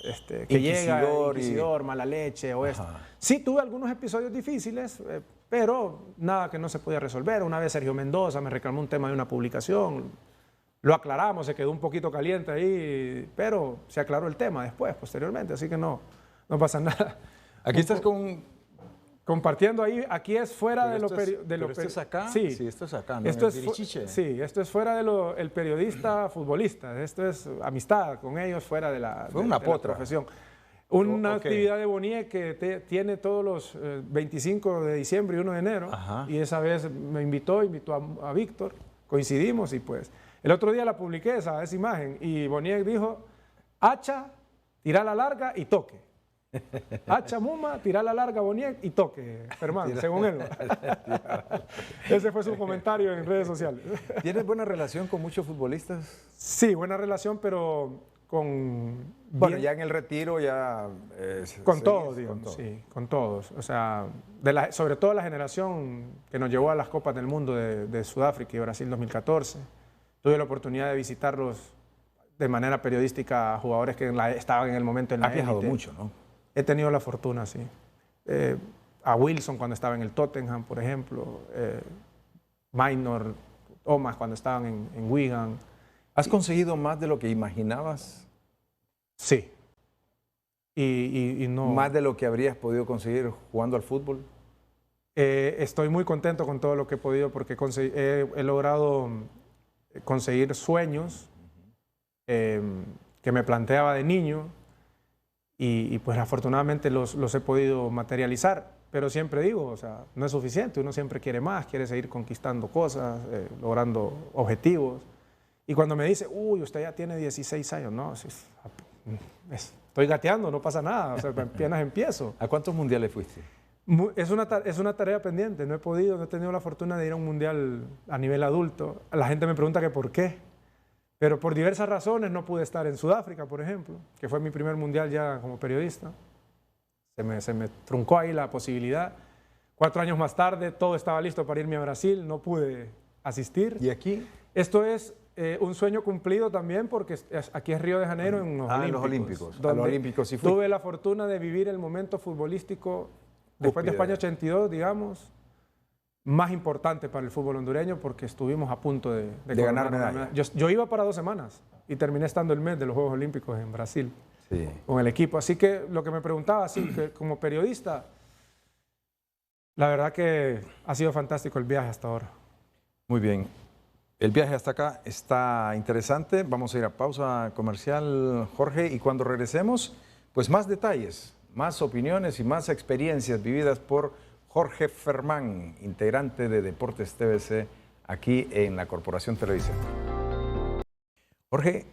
que llega, inquisidor, mala leche o esto. Sí tuve algunos episodios difíciles, pero nada que no se podía resolver. Una vez Sergio Mendoza me reclamó un tema de una publicación. Lo aclaramos, se quedó un poquito caliente ahí, pero se aclaró el tema después, posteriormente, así que no pasa nada. Aquí estás compartiendo ahí, aquí es fuera de lo periodista. ¿Esto es acá? Sí, esto es acá, ¿no? Esto es fuera de el periodista futbolista, esto es amistad con ellos fuera de la profesión. Una actividad de Boniek que tiene todos los 25 de diciembre y 1 de enero, y esa vez me invitó a Víctor, coincidimos y pues... El otro día la publiqué esa imagen y Boniek dijo, hacha, tira la larga y toque. Hacha, Muma, tirar la larga, Boniek y toque, Fermán, según él. Ese fue su comentario en redes sociales. ¿Tienes buena relación con muchos futbolistas? Sí, buena relación, pero con... Bueno, ya en el retiro ya... con todos, digamos, sí, con todos. O sea, sobre todo la generación que nos llevó a las Copas del Mundo de Sudáfrica y Brasil 2014. Tuve la oportunidad de visitarlos de manera periodística a jugadores que estaban en el momento en la élite. Has viajado mucho, ¿no? He tenido la fortuna, sí. A Wilson cuando estaba en el Tottenham, por ejemplo. Minor, Omas cuando estaban en Wigan. ¿Has conseguido más de lo que imaginabas? Sí. Y no... ¿Más de lo que habrías podido conseguir jugando al fútbol? Estoy muy contento con todo lo que he podido porque he logrado conseguir sueños que me planteaba de niño y pues afortunadamente los he podido materializar. Pero siempre digo, o sea, no es suficiente. Uno siempre quiere más, quiere seguir conquistando cosas, logrando objetivos. Y cuando me dice, uy, usted ya tiene 16 años, no, estoy gateando, no pasa nada, o sea, apenas empiezo. ¿A cuántos mundiales fuiste? Es una tarea pendiente, no he tenido la fortuna de ir a un mundial a nivel adulto. La gente me pregunta que por qué, pero por diversas razones no pude estar en Sudáfrica, por ejemplo, que fue mi primer mundial ya como periodista. Se me truncó ahí la posibilidad. 4 años más tarde, todo estaba listo para irme a Brasil, no pude asistir. ¿Y aquí? Esto es un sueño cumplido también porque aquí es Río de Janeiro en los Olímpicos. Los Olímpicos. Donde los Olímpicos sí fui. tuve la fortuna de vivir el momento futbolístico después de España 82, digamos, más importante para el fútbol hondureño porque estuvimos a punto de ganar medalla. Yo iba para 2 semanas y terminé estando el mes de los Juegos Olímpicos en Brasil sí. Con el equipo. Así que lo que me preguntaba, sí, que como periodista, la verdad que ha sido fantástico el viaje hasta ahora. Muy bien. El viaje hasta acá está interesante. Vamos a ir a pausa comercial, Jorge, y cuando regresemos, pues más detalles, más opiniones y más experiencias vividas por Jorge Fermán, integrante de Deportes TVC, aquí en la Corporación Televisión. Jorge,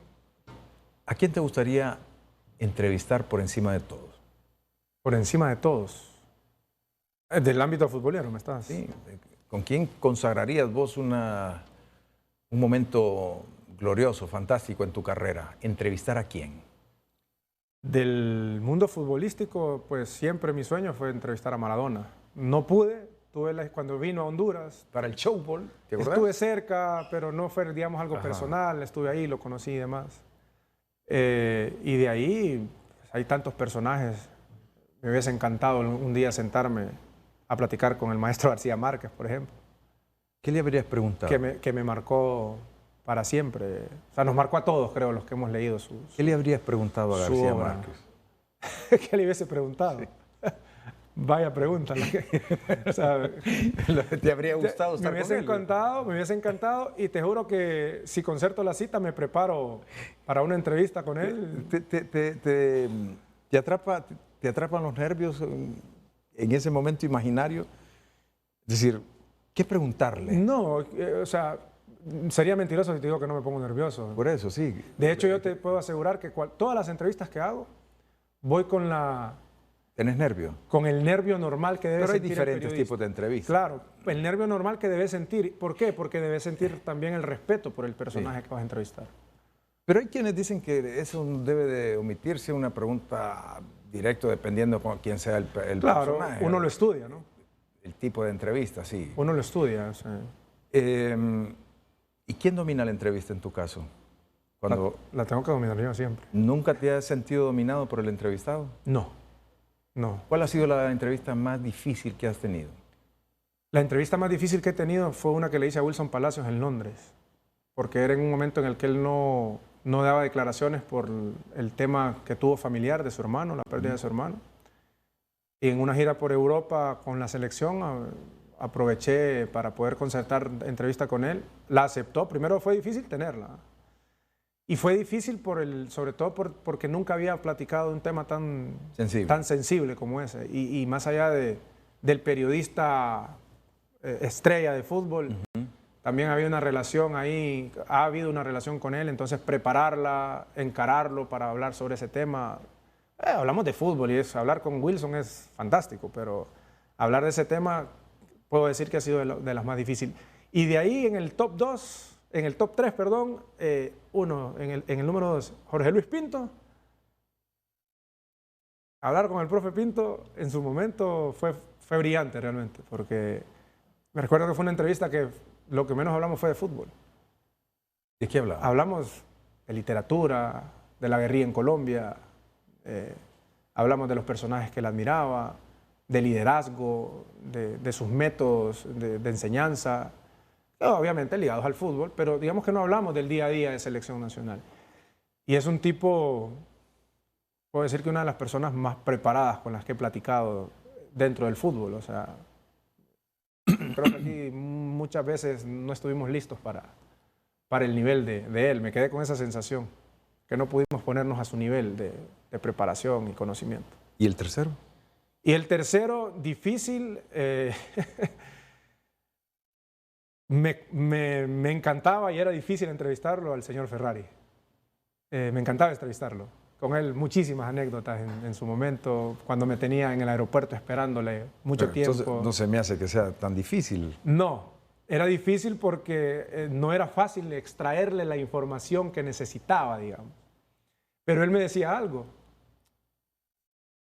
¿a quién te gustaría entrevistar por encima de todos? Por encima de todos. Del ámbito futbolero, ¿me estás? Sí. ¿Con quién consagrarías vos un momento glorioso, fantástico en tu carrera? ¿Entrevistar a quién? Del mundo futbolístico, pues siempre mi sueño fue entrevistar a Maradona. No pude, cuando vino a Honduras. Para el showball, ¿te acuerdas? Estuve cerca, pero no fue, digamos, algo personal. Estuve ahí, lo conocí y demás. Y de ahí pues, hay tantos personajes. Me hubiese encantado un día sentarme a platicar con el maestro García Márquez, por ejemplo. ¿Qué le habrías preguntado? Que me marcó para siempre. O sea, nos marcó a todos, creo, los que hemos leído sus... ¿Qué le habrías preguntado a García Márquez? ¿Qué le hubiese preguntado? Sí. Vaya pregunta. O sea, ¿te habría gustado estar con él? Me hubiese encantado y te juro que si concerto la cita me preparo para una entrevista con él. ¿Te atrapan los nervios en ese momento imaginario? Es decir, ¿qué preguntarle? No, o sea, sería mentiroso si te digo que no me pongo nervioso. Por eso, sí. De hecho, yo te puedo asegurar que todas las entrevistas que hago, voy con la... ¿Tenés nervio? Con el nervio normal que debe sentir el periodista. Pero hay diferentes tipos de entrevistas. Claro, el nervio normal que debes sentir. ¿Por qué? Porque debes sentir también el respeto por el personaje que vas a entrevistar. Pero hay quienes dicen que eso debe de omitirse una pregunta directa dependiendo con quién sea el claro, personaje. Uno lo estudia, ¿no? El tipo de entrevista, sí. Uno lo estudia, o sea. ¿Y quién domina la entrevista en tu caso? La tengo que dominar yo siempre. ¿Nunca te has sentido dominado por el entrevistado? No. No. ¿Cuál ha sido la entrevista más difícil que has tenido? La entrevista más difícil que he tenido fue una que le hice a Wilson Palacios en Londres, porque era en un momento en el que él no daba declaraciones por el tema que tuvo familiar de su hermano, la pérdida de su hermano. Y en una gira por Europa con la selección aproveché para poder concertar entrevista con él. La aceptó. Primero fue difícil tenerla. Y fue difícil sobre todo porque nunca había platicado de un tema tan sensible como ese. Y más allá del periodista estrella de fútbol, también había una relación ahí, ha habido una relación con él, entonces prepararla, encararlo para hablar sobre ese tema, Hablamos de fútbol y hablar con Wilson es fantástico, pero hablar de ese tema puedo decir que ha sido de las más difíciles. Y de ahí en el top 2, en el top 3, perdón, en el número 2, Jorge Luis Pinto. Hablar con el profe Pinto en su momento fue brillante realmente, porque me recuerdo que fue una entrevista que lo que menos hablamos fue de fútbol. ¿De qué hablaba? Hablamos de literatura, de la guerrilla en Colombia, hablamos de los personajes que él admiraba, de liderazgo, de sus métodos de enseñanza, obviamente ligados al fútbol, pero digamos que no hablamos del día a día de selección nacional. Y es un tipo, puedo decir que una de las personas más preparadas con las que he platicado dentro del fútbol. O sea, creo que aquí muchas veces no estuvimos listos para el nivel de él. Me quedé con esa sensación, que no pudimos ponernos a su nivel de preparación y conocimiento. ¿Y el tercero? Y el tercero, difícil, me encantaba y era difícil entrevistarlo al señor Ferrari. Me encantaba entrevistarlo. Con él muchísimas anécdotas en su momento, cuando me tenía en el aeropuerto esperándole mucho tiempo. Entonces no se me hace que sea tan difícil. No, era difícil porque no era fácil extraerle la información que necesitaba, digamos. Pero él me decía algo.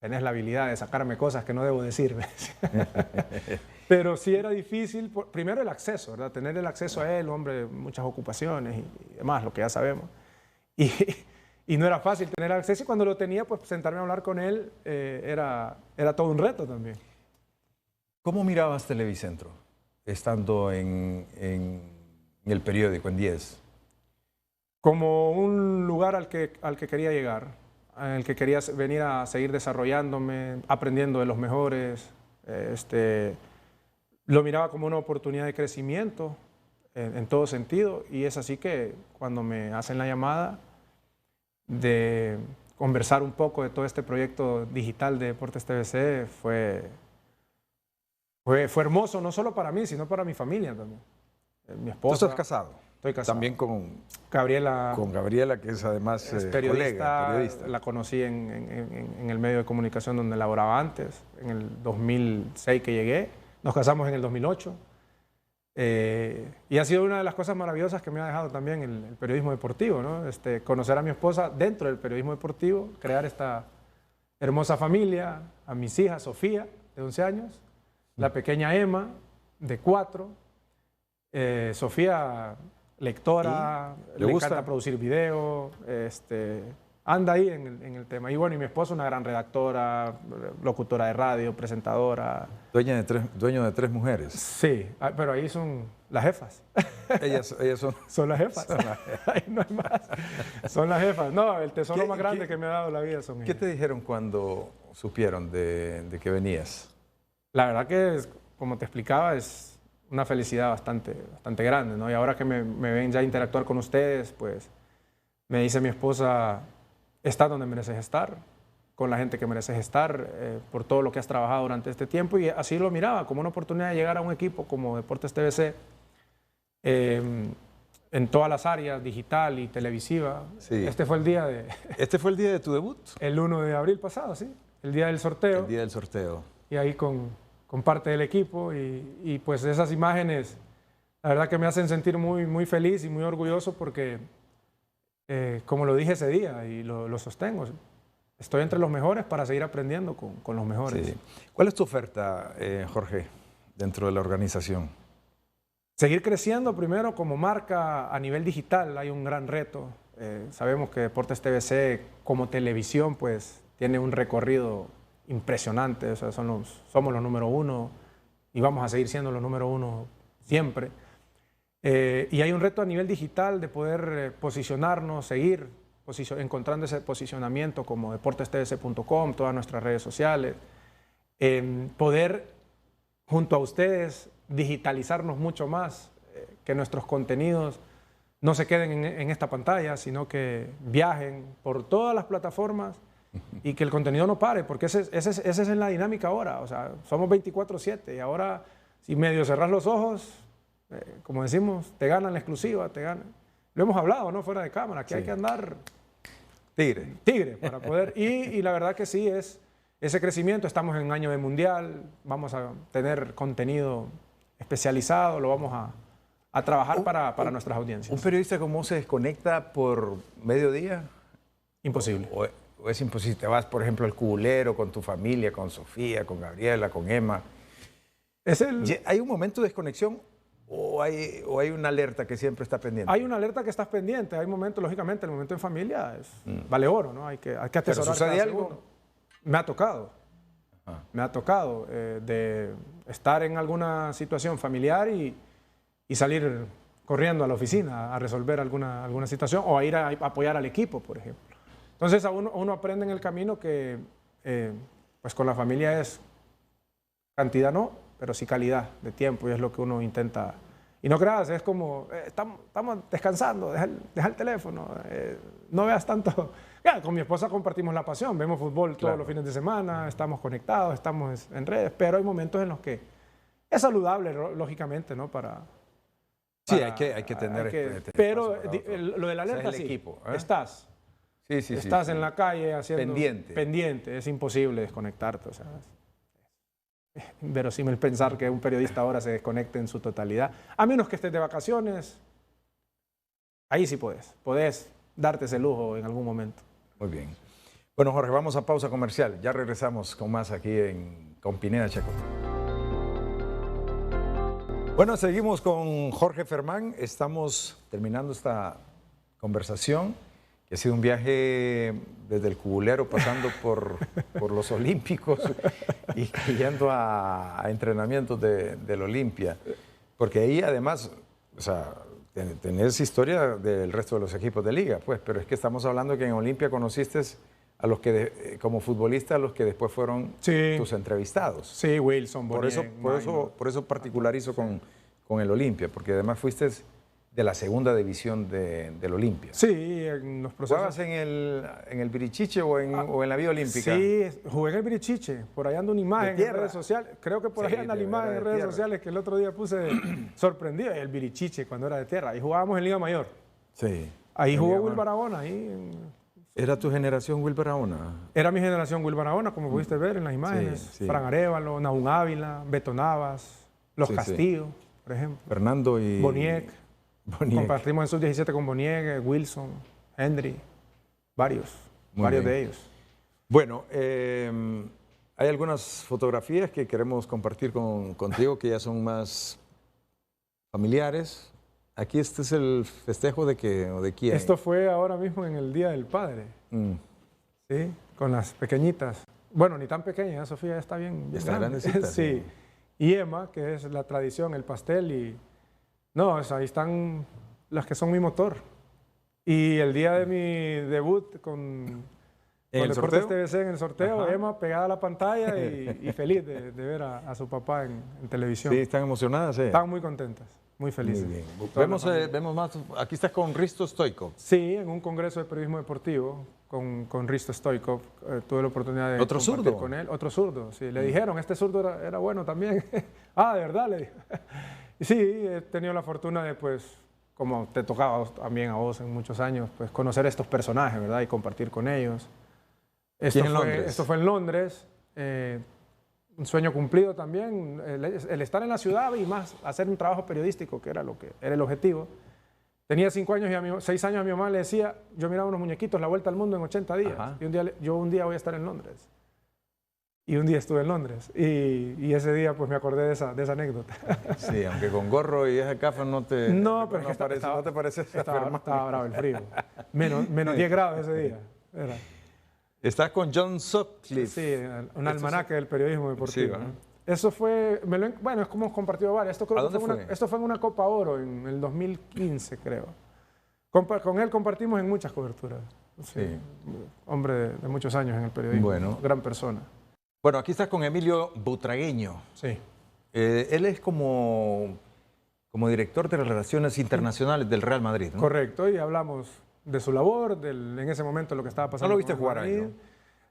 Tenés la habilidad de sacarme cosas que no debo decirme. Pero sí era difícil, primero el acceso, ¿verdad? Tener el acceso a él, hombre, muchas ocupaciones y demás, lo que ya sabemos. Y no era fácil tener acceso, y cuando lo tenía, pues sentarme a hablar con él era todo un reto también. ¿Cómo mirabas Televicentro estando en el periódico, en 10? Como un lugar al que quería llegar, al que quería venir a seguir desarrollándome, aprendiendo de los mejores. Lo miraba como una oportunidad de crecimiento en todo sentido, y es así que cuando me hacen la llamada de conversar un poco de todo este proyecto digital de Deportes TVC, fue hermoso, no solo para mí, sino para mi familia también. Mi esposa. ¿Tú estás casado? Estoy casado. También con Gabriela, que es además periodista, periodista. La conocí en el medio de comunicación donde laboraba antes, en el 2006 que llegué. Nos casamos en el 2008. Y ha sido una de las cosas maravillosas que me ha dejado también el periodismo deportivo, ¿no? Conocer a mi esposa dentro del periodismo deportivo, crear esta hermosa familia, a mis hijas, Sofía, de 11 años, la pequeña Emma, de 4, Sofía, lectora, le encanta producir video, anda ahí en el tema. Y bueno, y mi esposa, una gran redactora, locutora de radio, presentadora. Dueño de 3 mujeres. Sí, pero ahí son las jefas. Ellas son las jefas. Ahí no hay más. Son las jefas. No, el tesoro más grande que me ha dado la vida son ellas. ¿Qué te dijeron cuando supieron de que venías? La verdad que, como te explicaba, es una felicidad bastante grande, ¿no? Y ahora que me ven ya interactuar con ustedes, pues me dice mi esposa: estás donde mereces estar, con la gente que mereces estar, por todo lo que has trabajado durante este tiempo. Y así lo miraba, como una oportunidad de llegar a un equipo como Deportes TVC, en todas las áreas, digital y televisiva. Sí. Este fue el día de... ¿Este fue el día de tu debut? El 1 de abril pasado, sí. El día del sorteo. El día del sorteo. Y ahí con parte del equipo. Y pues esas imágenes, la verdad que me hacen sentir muy feliz y muy orgulloso porque... como lo dije ese día y lo sostengo, estoy entre los mejores para seguir aprendiendo con los mejores. Sí. ¿Cuál es tu oferta, Jorge, dentro de la organización? Seguir creciendo primero como marca a nivel digital. Hay un gran reto. Sabemos que Deportes TVC como televisión pues tiene un recorrido impresionante. O sea, somos los número 1 y vamos a seguir siendo los número 1 siempre. Y hay un reto a nivel digital de poder posicionarnos, seguir encontrando ese posicionamiento como deportestvc.com, todas nuestras redes sociales, poder junto a ustedes digitalizarnos mucho más, que nuestros contenidos no se queden en esta pantalla, sino que viajen por todas las plataformas y que el contenido no pare, porque esa es la dinámica ahora. O sea, somos 24/7 y ahora si medio cerrás los ojos, como decimos, te ganan la exclusiva, te ganan. Lo hemos hablado, ¿no? Fuera de cámara, que sí. Hay que andar Tigre para poder. Y la verdad que sí, es ese crecimiento. Estamos en un año de mundial, vamos a tener contenido especializado, lo vamos a trabajar para nuestras audiencias. ¿Un periodista como vos se desconecta por mediodía? Imposible. ¿O es imposible? Te vas, por ejemplo, al Cubulero con tu familia, con Sofía, con Gabriela, con Emma. ¿Hay un momento de desconexión o hay una alerta que siempre está pendiente? Hay una alerta que estás pendiente. Hay momentos, lógicamente, el momento en familia vale oro, ¿no? Hay que atesorar. ¿Pero sucede algo? Segundo. Me ha tocado. Me ha tocado de estar en alguna situación familiar y salir corriendo a la oficina a resolver alguna situación o a ir a apoyar al equipo, por ejemplo. Entonces uno aprende en el camino que pues con la familia es cantidad no, pero sí calidad de tiempo y es lo que uno intenta. Y no creas, es como, estamos descansando, deja el teléfono, no veas tanto. Ya, con mi esposa compartimos la pasión, vemos fútbol todos los fines de semana, estamos conectados, estamos en redes, pero hay momentos en los que es saludable, lógicamente, ¿no? Sí, hay que tener... pero lo de la alerta, es el equipo, ¿eh? Estás en la calle haciendo... Pendiente, es imposible desconectarte, o sea... Es inverosímil pensar que un periodista ahora se desconecte en su totalidad, a menos que estés de vacaciones, ahí sí podés darte ese lujo en algún momento. Muy bien. Bueno, Jorge, vamos a pausa comercial. Ya regresamos con más aquí con Pineda Chacón. Bueno, seguimos con Jorge Fermán. Estamos terminando esta conversación, que ha sido un viaje desde el Cubulero, pasando por los Olímpicos y yendo a entrenamientos del Olimpia. Porque ahí además, o sea, tenés historia del resto de los equipos de liga, pues, pero es que estamos hablando que en Olimpia conociste a los que, como futbolista, a los que después fueron tus entrevistados. Sí, Wilson, Boniek, por eso particularizo con el Olimpia, porque además fuiste de la segunda división del Olimpia. Sí, en los procesos. ¿Jugabas en el Birichiche o en la Vía Olímpica? Sí, jugué en el Birichiche. Por ahí anda una imagen en redes sociales. Creo que por ahí anda la imagen en redes sociales que el otro día puse sorprendido. El Birichiche, cuando era de tierra. Ahí jugábamos en Liga Mayor. Sí. Ahí jugó Will Barahona. ¿Era tu generación Will Barahona? Era mi generación Will Barahona, como pudiste ver en las imágenes. Sí. Fran Arévalo, Nahum Ávila, Beto Navas, Los Castillo, por ejemplo. Fernando y... Boniek. Compartimos en sub-17 con Boniek, Wilson, Henry, varios de ellos. Bueno, hay algunas fotografías que queremos compartir contigo que ya son más familiares. Aquí este es el festejo de quién. Esto fue ahora mismo en el Día del Padre. Sí, con las pequeñitas. Bueno, ni tan pequeñas, Sofía ya está bien. Ya está grandecita. Sí. Y Emma, que es la tradición, el pastel y... No, ahí están las que son mi motor. Y el día de mi debut con Deportes TVC en el sorteo, ajá, Emma pegada a la pantalla y feliz de ver a su papá en televisión. Sí, están emocionadas. Están muy contentas, muy felices. Muy bien. Vemos más, aquí estás con Risto Stoichkov. Sí, en un congreso de periodismo deportivo con Risto Stoichkov. Tuve la oportunidad de ¿Otro compartir zurdo? con él. Otro zurdo, sí. Le dijeron, este zurdo era bueno también. Ah, ¿de verdad? Le dije. Sí, he tenido la fortuna de, pues, como te tocaba también a vos en muchos años, pues conocer a estos personajes, ¿verdad? Y compartir con ellos. Esto fue en Londres, un sueño cumplido también, el estar en la ciudad y más hacer un trabajo periodístico, que era el objetivo. Tenía 6 años, a mi mamá le decía, yo miraba unos muñequitos, La Vuelta al Mundo en 80 días, y un día voy a estar en Londres. Y un día estuve en Londres y ese día pues me acordé de esa anécdota. Sí, aunque con gorro y esa gafa no te parece. Estaba bravo el frío. Menos 10 grados ese día. Era. Estás con John Sutcliffe. Sí, un almanaque del periodismo deportivo. Sí, ¿no? Eso fue, bueno, es como hemos compartido varias. Esto fue en una Copa Oro en el 2015, creo. Con él compartimos en muchas coberturas. Sí. Hombre de muchos años en el periodismo. Bueno. Gran persona. Bueno, aquí estás con Emilio Butragueño. Sí. Él es como director de Relaciones Internacionales del Real Madrid, ¿no? Correcto, y hablamos de su labor, en ese momento lo que estaba pasando. ¿No lo viste jugar ahí, no?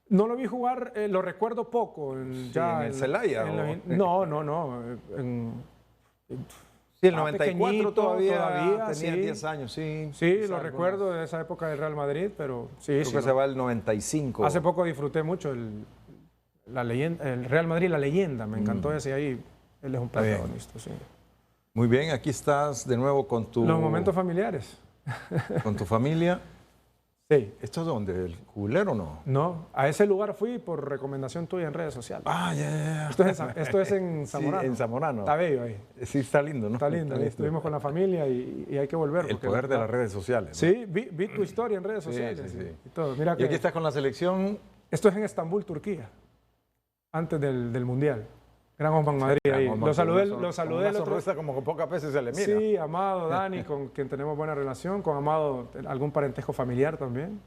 No lo vi jugar, lo recuerdo poco. ¿En el Celaya? No. Sí, el 94 todavía tenía sí. 10 años, sí. Sí, lo recuerdo de esa época del Real Madrid, pero sí. Creo sí, que se va el 95. Hace poco disfruté mucho el Real Madrid, la leyenda, me encantó ese ahí. Él es un protagonista, sí. Muy bien, aquí estás de nuevo con tu... Los momentos familiares. Con tu familia. Sí. ¿Esto es dónde? ¿El Jubilero o no? No, a ese lugar fui por recomendación tuya en redes sociales. Ah, ya. Esto es en Zamorano. Sí, en Zamorano. Está bello ahí. Sí, está lindo, ¿no? Está lindo. Ahí estuvimos con la familia y hay que volver. El poder de las redes sociales, ¿no? Sí, vi tu historia en redes sociales. Sí. Y todo. Mira Y que aquí estás con la selección. esto es en Estambul, Turquía, antes del Mundial. Gran Osman Madrid ahí. Lo saludé el otro día. Como que pocas veces se le mira. Sí, Amado, Dani, con quien tenemos buena relación. Con Amado, algún parentesco familiar también.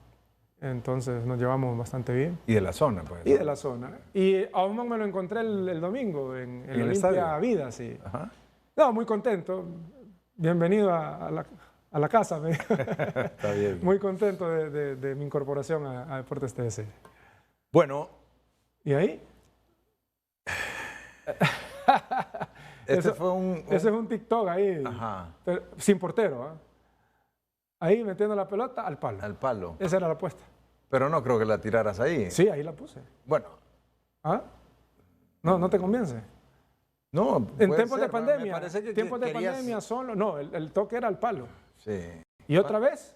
Entonces nos llevamos bastante bien. Y de la zona, pues. Y de la zona. Y a Osman me lo encontré el domingo en el Olimpia estadio? Vida, sí. Ajá. No, muy contento. Bienvenido a la casa. Me dijo. Está bien. Muy contento de mi incorporación a Deportes TVC. Bueno. ¿Y ahí? Ese es un TikTok ahí. Ajá. Sin portero. ¿eh? Ahí metiendo la pelota al palo. Al palo. Esa era la apuesta. Pero no creo que la tiraras ahí. Sí, ahí la puse. Bueno. ¿Ah? No te convence. No, en tiempos de pandemia. Me parece que tiempos de querías... pandemia solo. No, el toque era al palo. Sí. Y otra vez,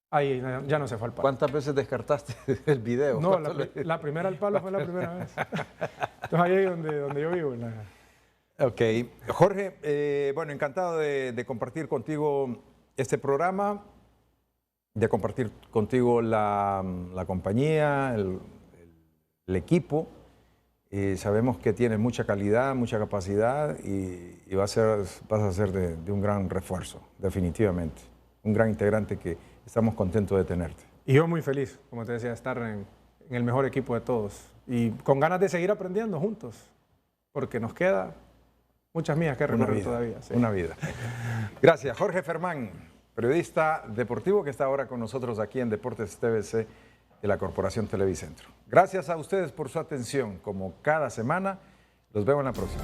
ahí ya no se fue al palo. ¿Cuántas veces descartaste el video? No, la primera al palo fue la primera vez. Entonces ahí es donde yo vivo. Ok. Jorge, bueno, encantado de compartir contigo este programa, de compartir contigo la compañía, el equipo. Sabemos que tienes mucha calidad, mucha capacidad y vas a ser de un gran refuerzo, definitivamente. Un gran integrante que estamos contentos de tenerte. Y yo muy feliz, como te decía, de estar en el mejor equipo de todos y con ganas de seguir aprendiendo juntos, porque nos queda muchas millas que recorrer todavía. Sí. Una vida. Gracias, Jorge Fermán, periodista deportivo que está ahora con nosotros aquí en Deportes TVC de la Corporación Televicentro. Gracias a ustedes por su atención. Como cada semana, los veo en la próxima.